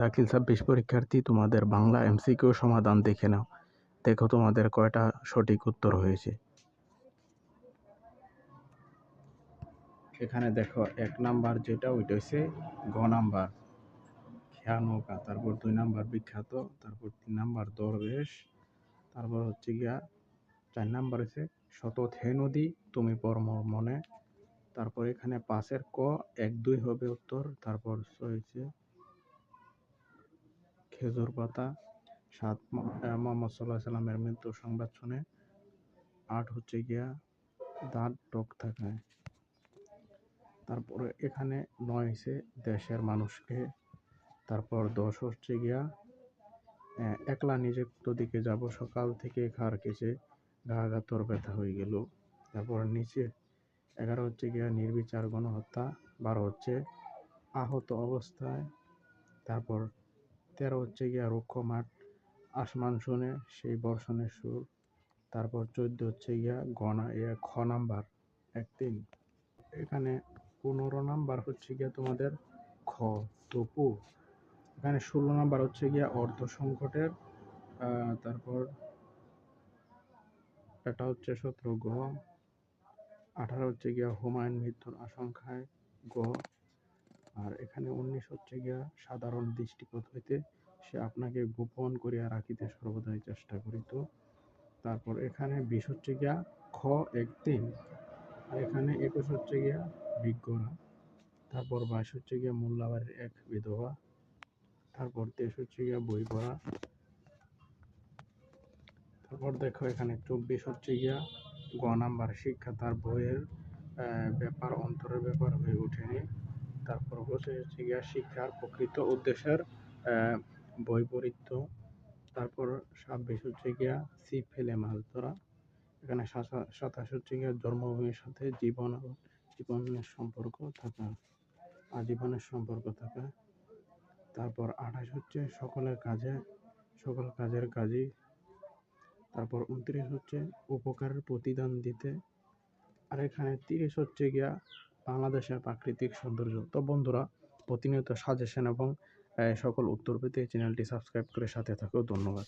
দাখিল ২৬ পরীক্ষার্থী, তোমাদের বাংলা এমসিকিউ সমাধান দেখে নাও। দেখো তোমাদের কয়টা সঠিক উত্তর হয়েছে। এখানে দেখো ১ নাম্বার যেটা ওইটা হচ্ছে গ নাম্বার খেয়া নৌকা, তারপর ২ নাম্বার বিখ্যাত, তারপর ৩ নাম্বার দরবেশ, তারপর হচ্ছে গিয়া ৪ নাম্বার হচ্ছে শতথে নদী তুমি পর মোর মনে, তারপর এখানে ৫-এর ক ১-২ হবে উত্তর, তারপর ৬ হচ্ছে খেজুর পাতা, ৭ মুহাম্মদ সাল্লাল্লাহু আলাইহি সাল্লামের মৃত্যুর সংবাদ শুনে, ৮ হচ্ছে গিয়া দাঁত টক থাকায়, তারপরে এখানে ৯ হচ্ছে দেশের মানুষকে, তারপর ১০ হচ্ছে গিয়া একলা নিজে কোথা দিকে যাব সকাল থেকে খার কেছে গা গা তোর ব্যথা হয়ে গেল, তারপর নিচে ১১ হচ্ছে গিয়া নির্বিচার গণহত্যা, ১২ হচ্ছে আহত অবস্থায়, তারপর ১৩ হচ্ছে গিয়া রুক্ষ মাঠ আসমান শুনে সেই বর্ষণের সুর, তারপর ১৪ হচ্ছে গিয়া খ নাম্বার ১-৩। এখানে ১৫ নাম্বার হচ্ছে গিয়া তোমাদের খ তপু। এখানে ১৬ নাম্বার হচ্ছে গিয়া অর্থ সংকটের, তারপর এটা হচ্ছে ১৭ গ, ১৮ হচ্ছে গিয়া হুমায়ুন মৃত্যুর আশঙ্কায় গ, আর এখানে ১৯ হচ্ছে গিয়া সাধারণ দৃষ্টিপথ হইতে সে আপনাকে গোপন করিয়া রাখিতে সর্বদাই চেষ্টা করিত, তারপর এখানে ২০ হচ্ছে গিয়া খ ১-৩, আর এখানে ২১ হচ্ছে গিয়া বিজ্ঞরা, তারপর ২২ হচ্ছে গিয়া মোল্লাবাড়ির এক বিধবা, তারপর ২৩ হচ্ছে গিয়া বই পড়া, তারপর দেখো এখানে ২৪ হচ্ছে গিয়া গ নাম্বার শিক্ষা তার বইয়ের ব্যাপার অন্তরের ব্যাপার হয়ে ওঠেনি, তারপর ২৫ হচ্ছে গিয়া শিক্ষার প্রকৃত উদ্দেশ্যের বৈপরীত্য, তারপর ২৬ হচ্ছে গিয়া ছিপ ফেলে মাছ ধরা, এখানে ২৭ হচ্ছে গিয়া জন্মভূমির সাথে জীবনের সম্পর্ক থাকা, আজীবনের সম্পর্ক থাকা, তারপর ২৮ হচ্ছে সকল কাজের কাজী, তারপর ২৯ হচ্ছে উপকারের প্রতিদান দিতে, আর এখানে ৩০ হচ্ছে গিয়া বাংলাদেশের প্রাকৃতিক সৌন্দর্য। তো বন্ধুরা, প্রতিনিয়ত সাজেশন এবং সকল উত্তর পেতে চ্যানেলটি সাবস্ক্রাইব করে সাথে থাকো। ধন্যবাদ।